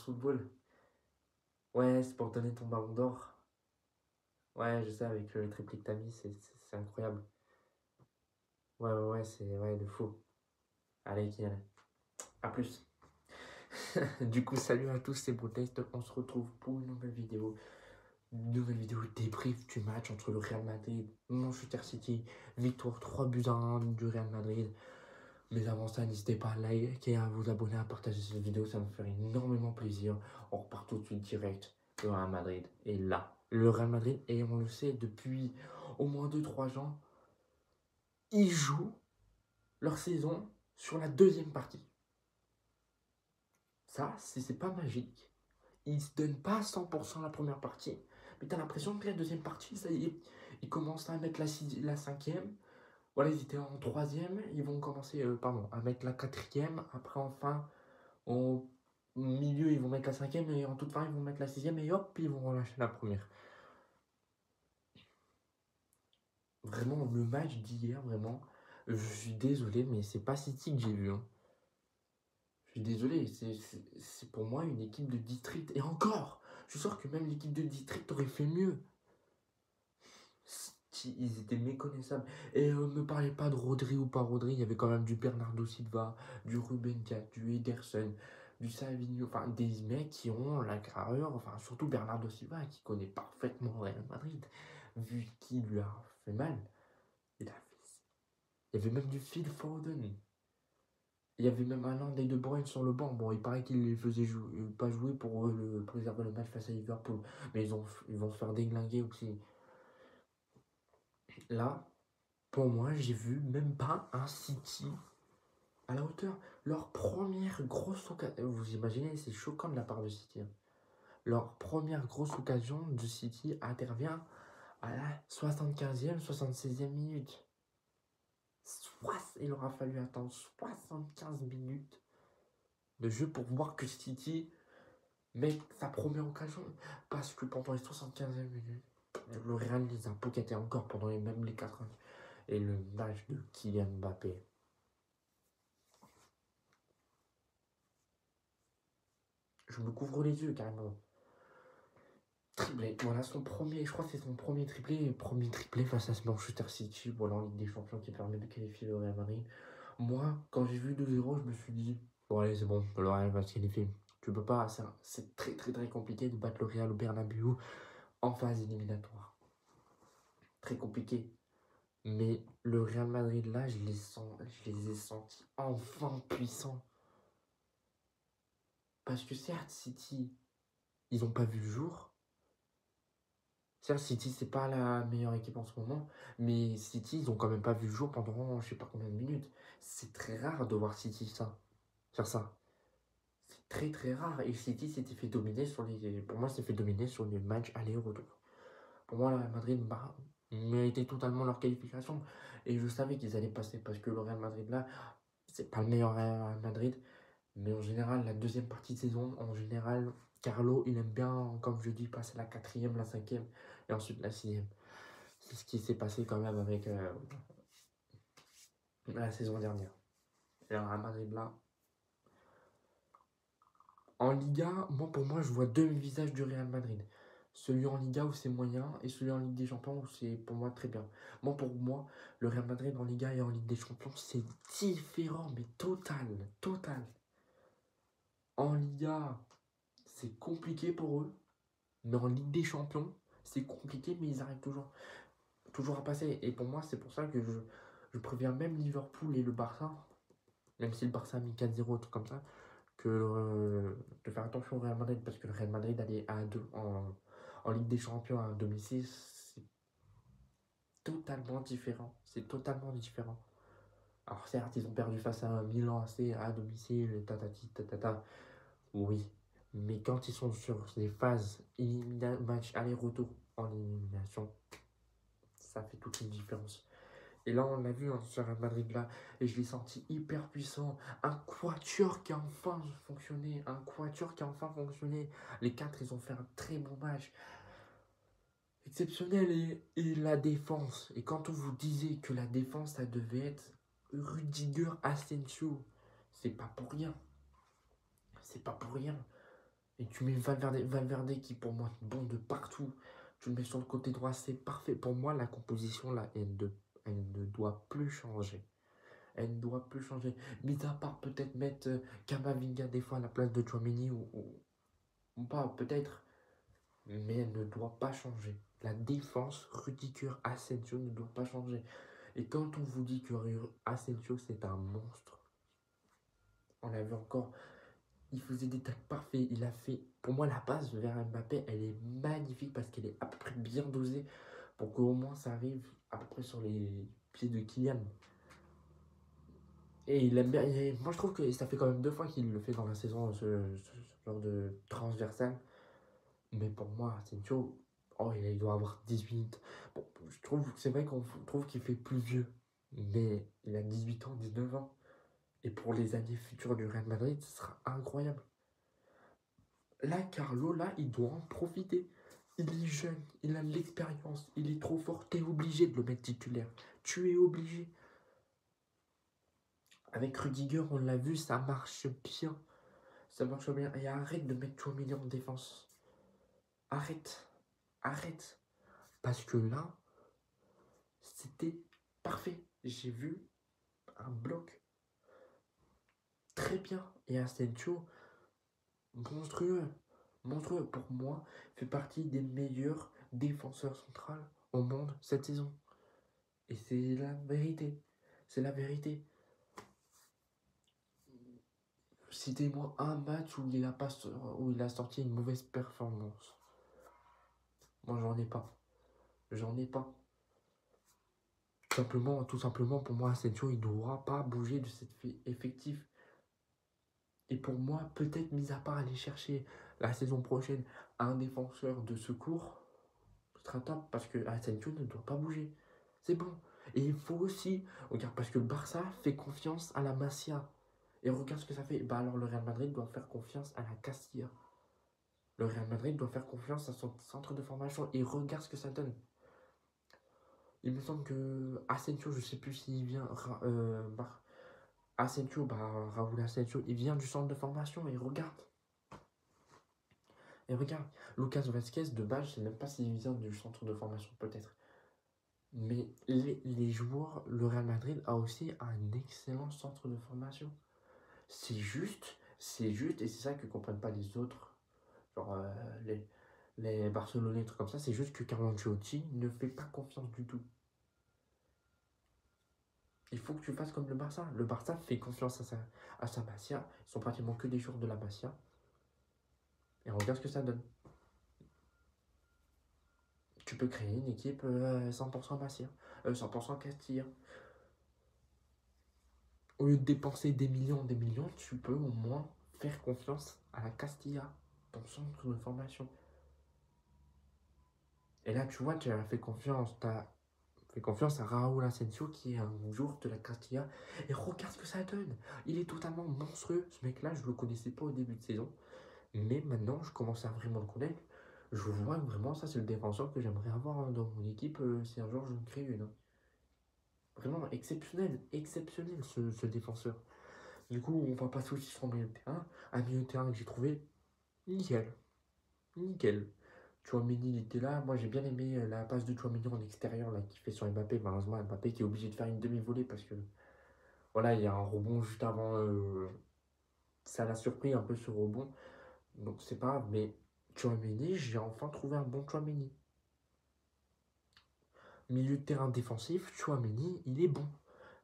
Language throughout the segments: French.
Football. Ouais, c'est pour donner ton ballon d'or. Ouais, je sais, avec le triplé que t'as mis, c'est incroyable. Ouais, c'est ouais, de fou. Allez, Kylian. À plus. Du coup, salut à tous, c'est Brutest. On se retrouve pour une nouvelle vidéo. Une nouvelle vidéo débrief du match entre le Real Madrid et Manchester City. Victoire 3-1 du Real Madrid. Mais avant ça, n'hésitez pas à liker, à vous abonner, à partager cette vidéo. Ça me ferait énormément plaisir. On repart tout de suite direct. Le Real Madrid est là. Le Real Madrid, et on le sait depuis au moins 2-3 ans, ils jouent leur saison sur la deuxième partie. Ça, c'est pas magique. Ils se donnent pas à 100% la première partie, mais t'as l'impression que la deuxième partie, ça y est, ils commencent à mettre la cinquième. Voilà, ils étaient en troisième, ils vont commencer à mettre la quatrième. Après, enfin, au milieu, ils vont mettre la cinquième, et en toute fin, ils vont mettre la sixième, et hop, ils vont relâcher la première. Vraiment, le match d'hier, vraiment, je suis désolé, mais c'est pas City que j'ai vu. Hein. Je suis désolé, c'est pour moi une équipe de district. Et encore, je suis sûr que même l'équipe de district aurait fait mieux. Ils étaient méconnaissables. Et me parlez pas de Rodri ou pas Rodri, il y avait quand même du Bernardo Silva, du Ruben Dias, du Ederson, du Savinho, enfin des mecs qui ont la carrure, enfin surtout Bernardo Silva qui connaît parfaitement Real Madrid, vu qu'il lui a fait mal. Il y avait même du Phil Foden. Il y avait même Alain des De Bruyne sur le banc. Bon, il paraît qu'il les faisait pas jouer pour préserver le match face à Liverpool. Mais ils vont se faire déglinguer aussi. Là, pour moi, j'ai vu même pas un City à la hauteur. Leur première grosse occasion, vous imaginez, c'est choquant de la part de City. Hein. Leur première grosse occasion de City intervient à la 75e, 76e minute. Il aura fallu attendre 75 minutes de jeu pour voir que City met sa première occasion. Parce que pendant les 75e minutes, le Real les a pocketés encore pendant même les 80. Et le match de Kylian Mbappé. Je me couvre les yeux carrément. Triplé, voilà son premier, je crois que c'est son premier triplé face à ce Manchester City, voilà en Ligue des Champions qui permet de qualifier le Real Madrid. Moi, quand j'ai vu 2-0, je me suis dit, bon allez c'est bon, le Real va se qualifier. Tu peux pas, c'est très compliqué de battre le Real au Bernabéu en phase éliminatoire. Très compliqué. Mais le Real Madrid là, je les ai sentis enfin puissants. Parce que certes, City, ils n'ont pas vu le jour. Certes, City, c'est pas la meilleure équipe en ce moment, mais City, ils ont quand même pas vu le jour pendant je sais pas combien de minutes. C'est très rare de voir City faire ça. C'est très rare. Et City s'était fait dominer pour moi, c'est fait dominer sur les matchs aller-retour. Pour moi, le Real Madrid méritait totalement leur qualification. Et je savais qu'ils allaient passer parce que le Real Madrid là, c'est pas le meilleur Real Madrid. Mais en général, la deuxième partie de saison, en général, Carlo, il aime bien, comme je dis, passer la quatrième, la cinquième et ensuite la sixième. C'est ce qui s'est passé quand même avec la saison dernière. Et le Real Madrid là. En Liga, pour moi, je vois deux visages du Real Madrid. Celui en Liga où c'est moyen et celui en Ligue des Champions où c'est pour moi très bien. Pour moi, le Real Madrid en Liga et en Ligue des Champions, c'est différent, mais total. En Liga, c'est compliqué pour eux. Mais en Ligue des Champions, c'est compliqué, mais ils arrivent toujours à passer. Et pour moi, c'est pour ça que je préviens même Liverpool et le Barça, même si le Barça a mis 4-0, tout comme ça, que de faire attention au Real Madrid, parce que le Real Madrid aller à 2 en Ligue des Champions à domicile, c'est totalement différent. C'est totalement différent. Alors certes, ils ont perdu face à Milan AC à domicile, tatata. Oui, mais quand ils sont sur les phases match aller-retour en élimination, ça fait toute une différence. Et là, on l'a vu sur Real Madrid là, et je l'ai senti hyper puissant. Un quatuor qui a enfin fonctionné, Les quatre, ils ont fait un très bon match. Exceptionnel, et la défense. Et quand on vous disait que la défense, ça devait être Rudiger, Asensio, c'est pas pour rien. C'est pas pour rien. Et tu mets Valverde qui pour moi est bon de partout. Tu le mets sur le côté droit, c'est parfait. Pour moi, la composition là, elle ne doit plus changer. Elle ne doit plus changer. Mis à part peut-être mettre Kamavinga des fois à la place de Tchouaméni ou pas, peut-être. Mais elle ne doit pas changer. La défense, Rudiger, Asensio ne doit pas changer. Et quand on vous dit que Asensio c'est un monstre, on l'a vu encore, il faisait des tacles parfaits. Il a fait, pour moi, la passe vers Mbappé, elle est magnifique parce qu'elle est à peu près bien dosée pour qu'au moins ça arrive à peu près sur les pieds de Kylian. Et il aime bien. Moi, je trouve que ça fait quand même 2 fois qu'il le fait dans la saison, ce genre de transversal. Mais pour moi, Asensio, oh, il doit avoir 18. Bon, je trouve, c'est vrai qu'on trouve qu'il fait plus vieux. Mais il a 18 ans, 19 ans. Et pour les années futures du Real Madrid, ce sera incroyable. Là, Carlo, là, il doit en profiter. Il est jeune, il a de l'expérience, il est trop fort. T'es obligé de le mettre titulaire. Tu es obligé. Avec Rudiger, on l'a vu, ça marche bien. Ça marche bien. Et arrête de mettre Tchouaméni en défense. Arrête. Arrête. Parce que là, c'était parfait. J'ai vu un bloc très bien. Et Asensio, monstrueux. Monstrueux. Pour moi, fait partie des meilleurs défenseurs centrales au monde cette saison. Et c'est la vérité. C'est la vérité. Citez-moi un match où où il a sorti une mauvaise performance. Moi, j'en ai pas. J'en ai pas. Tout simplement, pour moi, Asensio, il ne doit pas bouger de cet effectif. Et pour moi, peut-être, mis à part aller chercher la saison prochaine un défenseur de secours, ce sera top parce que Asensio ne doit pas bouger. C'est bon. Et il faut aussi, regarde, parce que le Barça fait confiance à la Masia. Et regarde ce que ça fait. Bah alors le Real Madrid doit faire confiance à la Castilla. Le Real Madrid doit faire confiance à son centre de formation. Et regarde ce que ça donne. Il me semble que Asensio, je sais plus s'il vient. Asensio, Raúl Asensio, il vient du centre de formation et regarde. Et regarde, Lucas Vazquez, de base, je sais même pas s'il vient du centre de formation, peut-être. Mais les joueurs, le Real Madrid a aussi un excellent centre de formation. C'est juste, et c'est ça que ne comprennent pas les autres, genre les Barcelonais, trucs comme ça, c'est juste que Carlo Ancelotti ne fait pas confiance du tout. Il faut que tu fasses comme le Barça. Le Barça fait confiance à sa Masia. Ils sont pratiquement que des joueurs de la Masia. Et regarde ce que ça donne. Tu peux créer une équipe 100% Masia, 100% Castilla. Au lieu de dépenser des millions, tu peux au moins faire confiance à la Castilla, ton centre de formation. Et là, tu vois, tu as fait confiance, à Raúl Asensio qui est un joueur de la Castilla. Et regarde ce que ça donne. Il est totalement monstrueux. Ce mec-là, je ne le connaissais pas au début de saison. Mais maintenant, je commence à vraiment le connaître. Je vois que vraiment, ça, c'est le défenseur que j'aimerais avoir dans mon équipe si un jour je me crée une. Vraiment exceptionnel, exceptionnel ce défenseur. Du coup, on va passer aussi sur le milieu de terrain. Un milieu de terrain que j'ai trouvé nickel. Nickel. Tchouaméni, il était là. Moi, j'ai bien aimé la passe de Tchouaméni en extérieur là, qui fait sur Mbappé. Malheureusement, Mbappé qui est obligé de faire une demi-volée parce que voilà, il y a un rebond juste avant. Ça l'a surpris un peu ce rebond. Donc, c'est pas grave. Mais Tchouaméni, j'ai enfin trouvé un bon Tchouaméni. Milieu de terrain défensif, Tchouaméni, il est bon.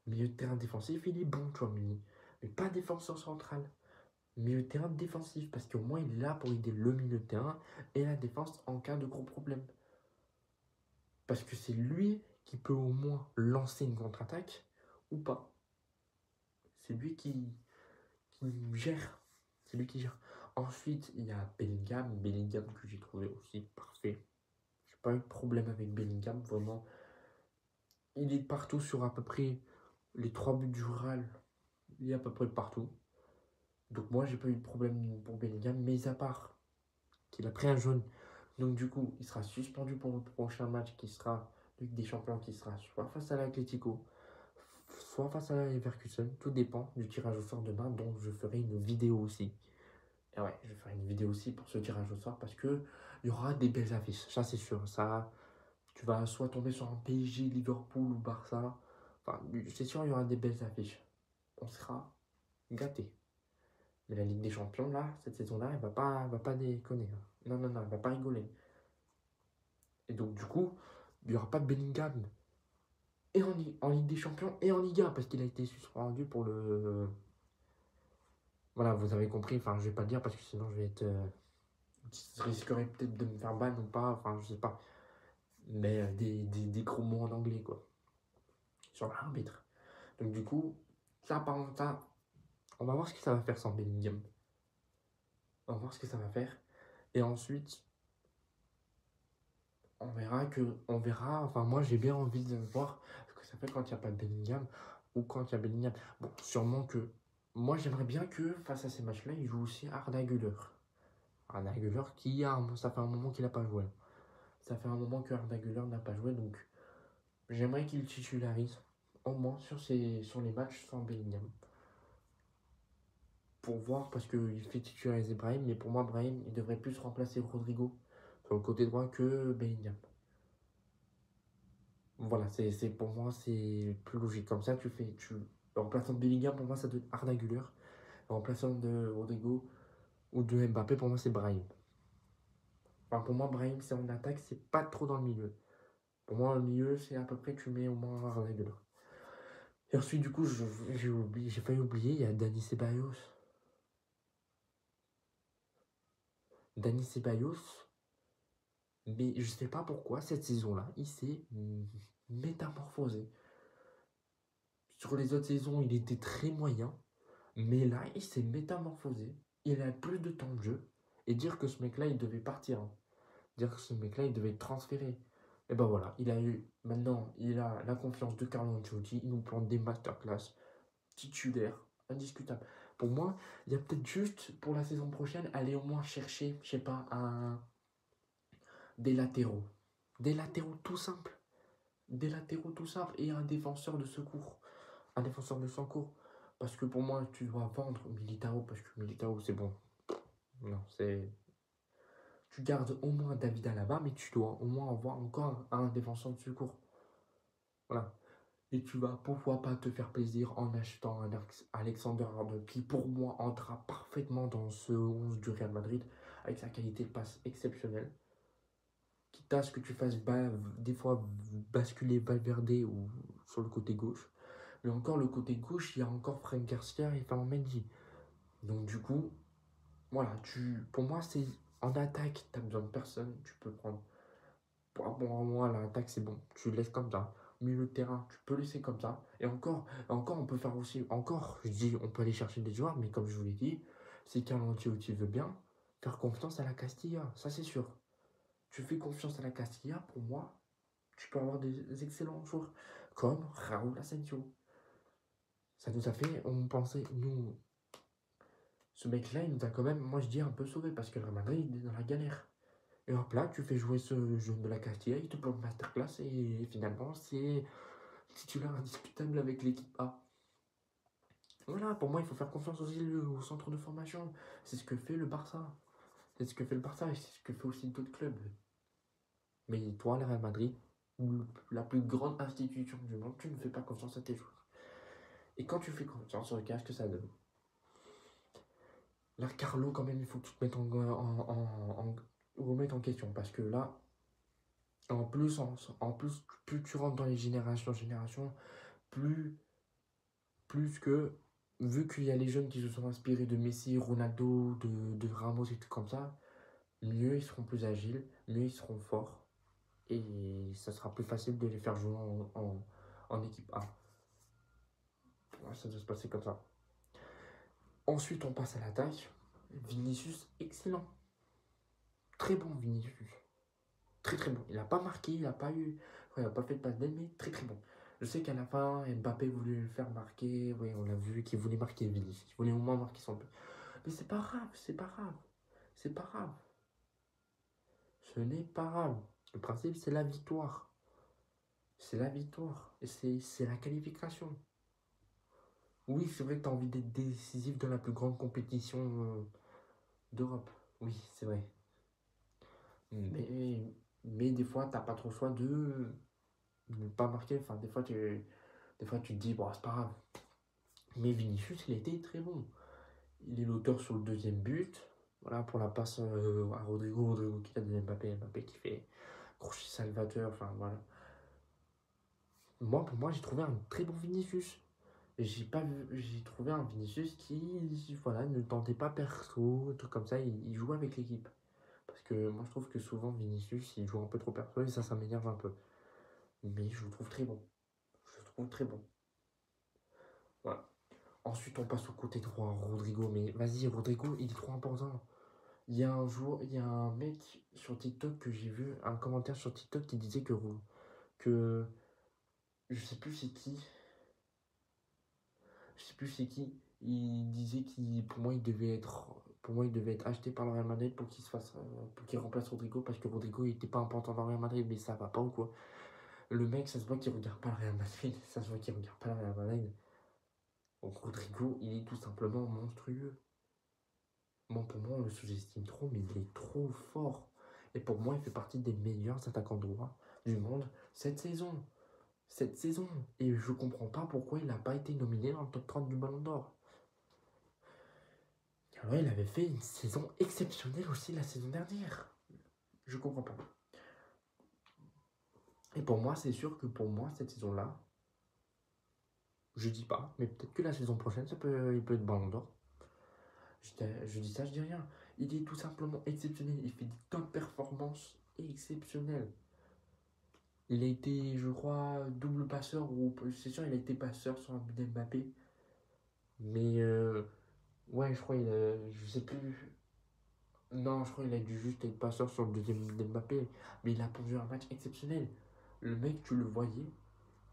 Milieu de terrain défensif, il est bon, Tchouaméni. Mais pas défenseur central. Milieu de terrain défensif, parce qu'au moins il est là pour aider le milieu de terrain et la défense en cas de gros problème. Parce que c'est lui qui peut au moins lancer une contre-attaque ou pas. C'est lui qui gère. C'est lui qui gère. Ensuite, il y a Bellingham. Bellingham que j'ai trouvé aussi parfait. J'ai pas eu de problème avec Bellingham, vraiment. Il est partout sur à peu près les 3 buts du Real. Il est à peu près partout. Donc moi, j'ai pas eu de problème pour Bellingham, mais à part qu'il a pris un jaune. Donc du coup, il sera suspendu pour le prochain match qui sera Ligue des Champions, qui sera soit face à l'Atlético, soit face à la Leverkusen. Tout dépend du tirage au sort demain, donc je ferai une vidéo aussi. Et ouais, je vais faire une vidéo aussi pour ce tirage au sort parce que il y aura des belles affiches. Ça, c'est sûr. Ça, tu vas soit tomber sur un PSG, Liverpool ou Barça. Enfin, c'est sûr, il y aura des belles affiches. On sera gâtés. Mais la Ligue des Champions, là, cette saison-là, elle va pas déconner, hein. Non, non, non, elle va pas rigoler. Et donc, du coup, il n'y aura pas de Bellingham. Et en Ligue des Champions et en Liga, parce qu'il a été suspendu pour le. Voilà, vous avez compris. Enfin, je vais pas le dire parce que sinon, je vais être. Je risquerais peut-être de me faire ban ou pas. Enfin, je sais pas. Mais des gros mots en anglais, quoi. Sur l'arbitre. Donc, du coup, ça, par contre, ça, on va voir ce que ça va faire sans Bellingham. On va voir ce que ça va faire. Et ensuite, on verra, enfin moi j'ai bien envie de voir ce que ça fait quand il n'y a pas de Bellingham ou quand il y a Bellingham. Bon, sûrement que, moi j'aimerais bien que face à ces matchs-là, il joue aussi Arda Güler. Arda Güler ça fait un moment qu'il n'a pas joué. Ça fait un moment que Arda Güler n'a pas joué, donc j'aimerais qu'il titularise au moins sur les matchs sans Bellingham. Pour voir, parce qu'il fait titulariser Brahim, mais pour moi Brahim, il devrait plus remplacer Rodrigo sur le côté droit que Bellingham. Voilà, pour moi, c'est plus logique. Comme ça, en remplaçant de Bellingham, pour moi, ça doit être Arda Güler. En remplaçant de Rodrigo ou de Mbappé, pour moi, c'est Brahim. Enfin, pour moi, Brahim, c'est en attaque, c'est pas trop dans le milieu. Pour moi, le milieu, c'est à peu près, tu mets au moins Arda Güler. Et ensuite, du coup, j'ai failli oublier, il y a Dani Ceballos. Dani Ceballos, mais je sais pas pourquoi, cette saison-là, il s'est métamorphosé. Sur les autres saisons, il était très moyen. Mais là, il s'est métamorphosé. Il a plus de temps de jeu. Et dire que ce mec-là, il devait partir, hein. Dire que ce mec-là, il devait être transféré. Et ben voilà, maintenant, il a la confiance de Carlo Ancelotti. Il nous plante des masterclass titulaires, indiscutables. Pour moi, il y a peut-être juste pour la saison prochaine, aller au moins chercher, je sais pas, des latéraux. Des latéraux tout simples. Des latéraux tout simples et un défenseur de secours. Un défenseur de secours. Parce que pour moi, tu dois vendre Militao, parce que Militao, c'est bon. Non, c'est. Tu gardes au moins David Alaba, mais tu dois au moins avoir encore un défenseur de secours. Voilà. Et tu vas pourquoi pas te faire plaisir en achetant un Alexander Arnold qui, pour moi, entra parfaitement dans ce 11 du Real Madrid avec sa qualité de passe exceptionnelle. Quitte à ce que tu fasses des fois basculer Valverde ou sur le côté gauche. Mais encore, le côté gauche, il y a encore Frank Garcia et Ferland Mendy. Donc, du coup, voilà, pour moi, c'est en attaque, tu n'as besoin de personne, tu peux prendre. Pour moi, l'attaque, c'est bon, tu le laisses comme ça. Milieu de terrain, tu peux laisser comme ça. Et encore, on peut faire aussi. Encore, je dis, on peut aller chercher des joueurs, mais comme je vous l'ai dit, si Carlo Ancelotti veut bien, faire confiance à la Castilla, ça c'est sûr. Tu fais confiance à la Castilla, pour moi, tu peux avoir des excellents joueurs comme Raúl Asensio. Ça nous a fait, on pensait, nous, ce mec-là, il nous a quand même, moi je dis, un peu sauvé parce que le Real Madrid, il est dans la galère. Et hop là, tu fais jouer ce jeune de la Castilla, il te plante masterclass et finalement, c'est titulaire indiscutable avec l'équipe A. Voilà, pour moi, il faut faire confiance aussi au centre de formation. C'est ce que fait le Barça. C'est ce que fait le Barça et c'est ce que fait aussi d'autres clubs. Mais toi, le Real Madrid, la plus grande institution du monde, tu ne fais pas confiance à tes joueurs. Et quand tu fais confiance, regarde ce que ça donne. Là, Carlo, quand même, il faut que tu te mettes remettes en question. Parce que là, en plus, plus tu rentres dans les générations, plus, plus que, vu qu'il y a les jeunes qui se sont inspirés de Messi, Ronaldo, de Ramos et tout comme ça, mieux ils seront plus agiles, mieux ils seront forts. Et ça sera plus facile de les faire jouer en équipe A. Ouais, ça doit se passer comme ça. Ensuite, on passe à l'attaque. Vinicius, excellent. Très bon, Vinicius. Très très bon. Il n'a pas marqué, il n'a pas eu. Ouais, il n'a pas fait de passe d'aide, mais très très bon. Je sais qu'à la fin, Mbappé voulait le faire marquer. Oui, on l'a vu qu'il voulait marquer Vinicius. Il voulait au moins marquer son but. Mais c'est pas grave, c'est pas grave. C'est pas grave. Ce n'est pas grave. Le principe, c'est la victoire. C'est la victoire. Et c'est la qualification. Oui, c'est vrai que tu as envie d'être décisif dans la plus grande compétition d'Europe. Oui, c'est vrai. Mais des fois, t'as pas trop le choix de ne pas marquer. Enfin, des fois, tu te dis, bon, c'est pas grave. Mais Vinicius, il a été très bon. Il est l'auteur sur le deuxième but. Voilà, pour la passe à Rodrigo. Rodrigo qui a donné Mbappé. Mbappé qui fait crochet salvateur. Enfin, voilà. Pour moi, j'ai trouvé un très bon Vinicius. Et j'ai trouvé un Vinicius qui, voilà, ne tentait pas perso, un truc comme ça. Il joue avec l'équipe. Parce que moi, je trouve que souvent, Vinicius, il joue un peu trop perso et ça m'énerve un peu. Mais je le trouve très bon. Je le trouve très bon. Voilà. Ensuite, on passe au côté droit, Rodrigo. Mais vas-y, Rodrigo, il est trop important. Il y a un mec sur TikTok que j'ai vu, un commentaire sur TikTok qui disait que je sais plus c'est qui, je sais plus c'est qui, il disait qu'il, pour moi, il devait être acheté par le Real Madrid pour qu'il se fasse, pour qu'il remplace Rodrigo parce que Rodrigo il était pas important dans le Real Madrid, mais ça va pas ou quoi. Le mec, ça se voit qu'il regarde pas le Real Madrid, ça se voit qu'il regarde pas le Real Madrid. Donc Rodrigo, il est tout simplement monstrueux. Moi, pour moi, on le sous-estime trop, mais il est trop fort. Et pour moi, il fait partie des meilleurs attaquants droits du monde cette saison. Cette saison. Et je comprends pas pourquoi il n'a pas été nominé dans le top 30 du Ballon d'Or. Alors, il avait fait une saison exceptionnelle aussi la saison dernière. Je comprends pas. Et pour moi, c'est sûr que pour moi, cette saison-là, je dis pas, mais peut-être que la saison prochaine, il peut être Ballon d'Or. Je dis ça, je dis rien. Il est tout simplement exceptionnel. Il fait des top performances exceptionnelles. Il a été, je crois, double passeur, ou c'est sûr, il a été passeur sur un but d'Mbappé. Mais ouais, je crois, je sais plus. Non, je crois qu'il a dû juste être passeur sur le deuxième but d'Mbappé. Mais il a pondu un match exceptionnel. Le mec, tu le voyais,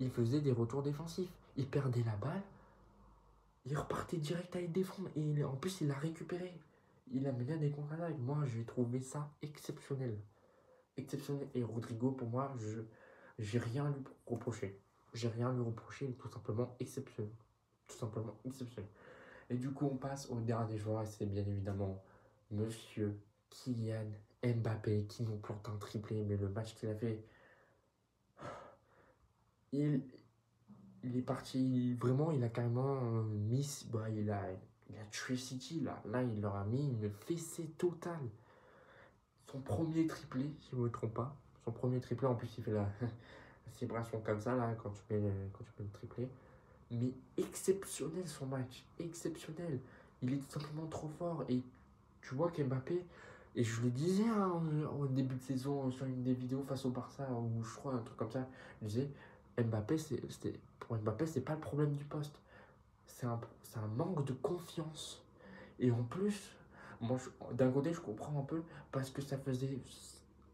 il faisait des retours défensifs. Il perdait la balle, il repartait direct à aller défendre. Et en plus, il l'a récupéré. Il a mené à des contre-attaques. Moi, j'ai trouvé ça exceptionnel. Exceptionnel. Et Rodrigo, pour moi, j'ai rien à lui reprocher. J'ai rien à lui reprocher, il est tout simplement exceptionnel. Tout simplement exceptionnel. Et du coup, on passe au dernier joueur, et c'est bien évidemment Monsieur Kylian Mbappé qui nous plante un triplé. Mais le match qu'il a fait, il, il est parti, vraiment, il a carrément mis, bah, il a tué City là. Là, il leur a mis une fessée totale. Son premier triplé, si je ne me trompe pas. Son premier triplé, en plus, il fait la célébration comme ça là quand tu mets le triplé. Mais exceptionnel son match, exceptionnel. Il est tout simplement trop fort. Et tu vois qu'Mbappé, et je le disais hein, au début de saison sur une des vidéos face au Barça, ou je crois un truc comme ça, je disais, pour Mbappé, c'est pas le problème du poste. C'est un manque de confiance. Et en plus, d'un côté, je comprends un peu parce que ça faisait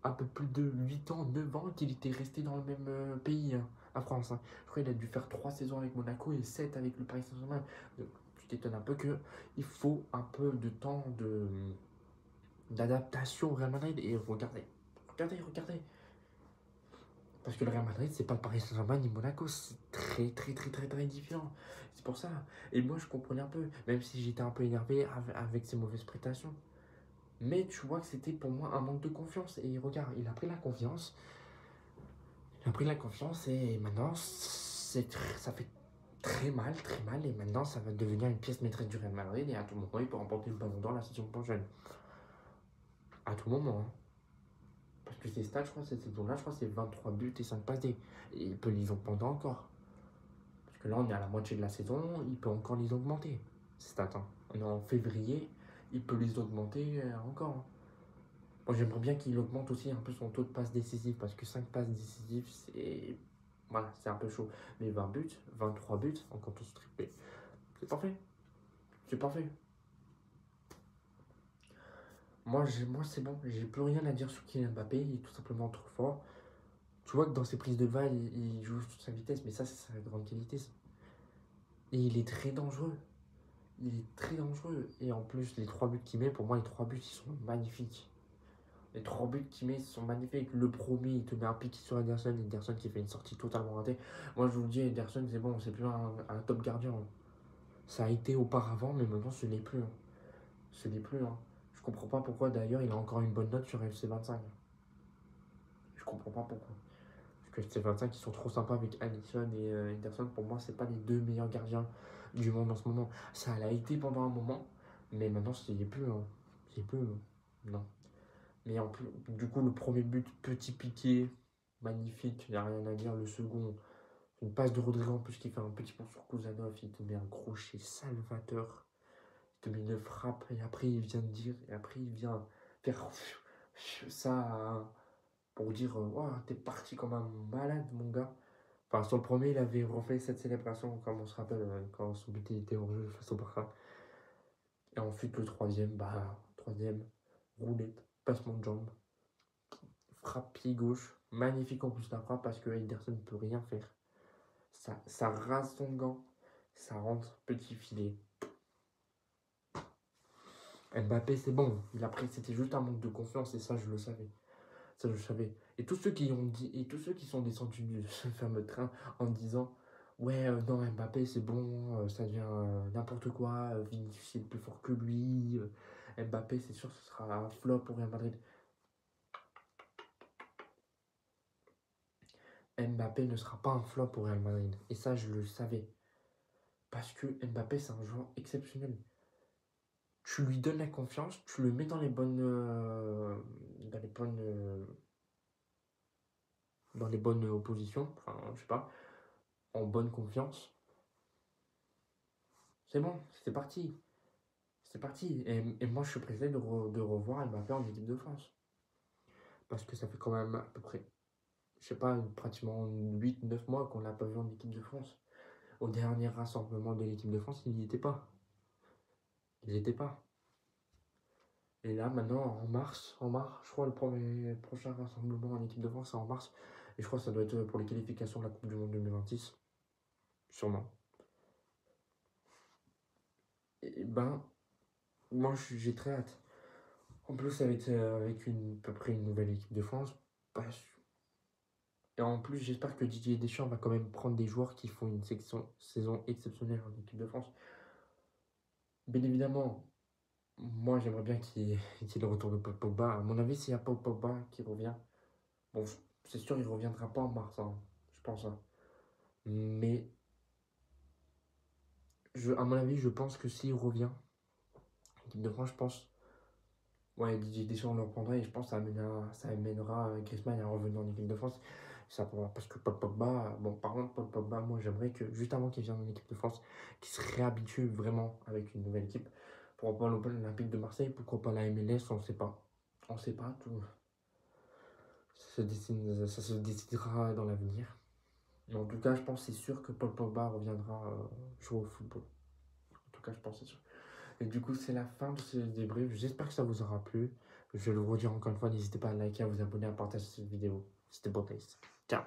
un peu plus de 8 ans, 9 ans qu'il était resté dans le même pays, hein, la France. Hein. Je crois qu'il a dû faire 3 saisons avec Monaco et 7 avec le Paris Saint-Germain. Donc, tu t'étonnes un peu qu'il faut un peu de temps d'adaptation au Real Madrid. Et regardez. Parce que le Real Madrid, c'est pas le Paris Saint-Germain ni Monaco, c'est très différent. C'est pour ça. Et moi, je comprenais un peu, même si j'étais un peu énervé avec ses mauvaises prestations. Mais tu vois que c'était pour moi un manque de confiance. Et regarde, il a pris la confiance. Il a pris la confiance et maintenant, ça fait très mal. Et maintenant, ça va devenir une pièce maîtresse du Real Madrid. Et à tout moment, il peut remporter le Ballon d'Or la saison prochaine. À tout moment. Hein. Parce que ses stats, je crois, cette saison-là, je crois c'est 23 buts et 5 passes D. Et il peut les augmenter encore. Parce que là, on est à la moitié de la saison, il peut encore les augmenter. Ces stats. Hein. On est en février, il peut les augmenter encore. Hein. Moi, j'aimerais bien qu'il augmente aussi un peu son taux de passes décisives. Parce que 5 passes décisives, c'est. Voilà, c'est un peu chaud. Mais 20 buts, 23 buts, en comptant ce triplé. C'est parfait. C'est parfait. Moi, c'est bon. J'ai plus rien à dire sur Kylian Mbappé. Il est tout simplement trop fort. Tu vois que dans ses prises de balles, il joue sur sa vitesse, mais ça, c'est sa grande qualité. Ça. Et il est très dangereux. Il est très dangereux. Et en plus, les 3 buts qu'il met, pour moi, les 3 buts, ils sont magnifiques. Les 3 buts qu'il met sont magnifiques. Le premier, il te met un piqué sur Ederson. Ederson qui fait une sortie totalement ratée. Moi, je vous le dis, Ederson, c'est bon, c'est plus un top gardien. Ça a été auparavant, mais maintenant, ce n'est plus. Hein. Ce n'est plus. Hein. comprends pas pourquoi d'ailleurs il a encore une bonne note sur FC25. Je comprends pas pourquoi. Parce que FC25 ils sont trop sympas avec Alisson et Henderson. Pour moi, c'est pas les deux meilleurs gardiens du monde en ce moment. Ça l'a été pendant un moment, mais maintenant c'est plus. Hein. C'est plus. Non. Mais en plus, du coup, le premier but, petit piqué, magnifique, il n'y a rien à dire. Le second, une passe de Rodrigo en plus qui fait un petit pont sur Kuzanov, il te met un crochet salvateur. Il te met une frappe et après il vient de dire, et après il vient faire ça pour dire waouh, t'es parti comme un malade, mon gars. Enfin, sur le premier, il avait refait cette célébration, comme on se rappelle, quand son but était en jeu face au Barça. Et ensuite, le troisième, troisième, roulette, passement de jambe, frappe pied gauche, magnifique en plus la frappe parce que Henderson ne peut rien faire. Ça rase son gant, ça rentre, petit filet. Mbappé, c'est bon. C'était juste un manque de confiance et ça, je le savais. Ça, je le savais. Et tous ceux qui ont dit, et tous ceux qui sont descendus de ce fameux train en disant, ouais, non, Mbappé, c'est bon, ça devient n'importe quoi. Vinicius est plus fort que lui. Mbappé, c'est sûr, ce sera un flop pour Real Madrid. Mbappé ne sera pas un flop pour Real Madrid. Et ça, je le savais. Parce que Mbappé, c'est un joueur exceptionnel. Tu lui donnes la confiance, tu le mets dans les bonnes, dans les bonnes oppositions, enfin, je sais pas, en bonne confiance. C'est bon, c'est parti. C'est parti. Et moi, je suis pressé de revoir Mbappé en équipe de France. Parce que ça fait quand même à peu près, je sais pas, pratiquement 8 9 mois qu'on l'a pas vu en équipe de France. Au dernier rassemblement de l'équipe de France, il n'y était pas. Il n'y était pas. Et là, maintenant, en mars, je crois le prochain rassemblement en équipe de France, c'est en mars. Et je crois que ça doit être pour les qualifications de la Coupe du Monde 2026. Sûrement. Et ben, moi, j'ai très hâte. En plus, avec à peu près une nouvelle équipe de France. Et en plus, j'espère que Didier Deschamps va quand même prendre des joueurs qui font une saison exceptionnelle en équipe de France. Bien évidemment, moi, j'aimerais bien qu'il y ait le retour de Paul Pogba. À mon avis, s'il y a Paul Pogba qui revient, bon, c'est sûr, il ne reviendra pas en mars, hein, je pense. Hein. Mais, à mon avis, je pense que s'il revient, l'équipe de France, je pense, ouais, Didier Deschamps le reprendra et je pense que ça amènera Griezmann à revenir en équipe de France. Parce que Paul Pogba, bon, par contre, Paul Pogba, moi, j'aimerais que, juste avant qu'il vienne en équipe de France, qu'il se réhabitue vraiment avec une nouvelle équipe. Pourquoi pas l'Olympique de Marseille, pourquoi pas la MLS, on ne sait pas. On ne sait pas, tout. Ça se décidera dans l'avenir. Mais en tout cas, je pense c'est sûr que Paul Pogba reviendra jouer au football. En tout cas, je pense c'est sûr. Et du coup, c'est la fin de ce débrief. J'espère que ça vous aura plu. Je vais le redire encore une fois, n'hésitez pas à liker, à vous abonner, à partager cette vidéo. C'était Botaïs. Ciao.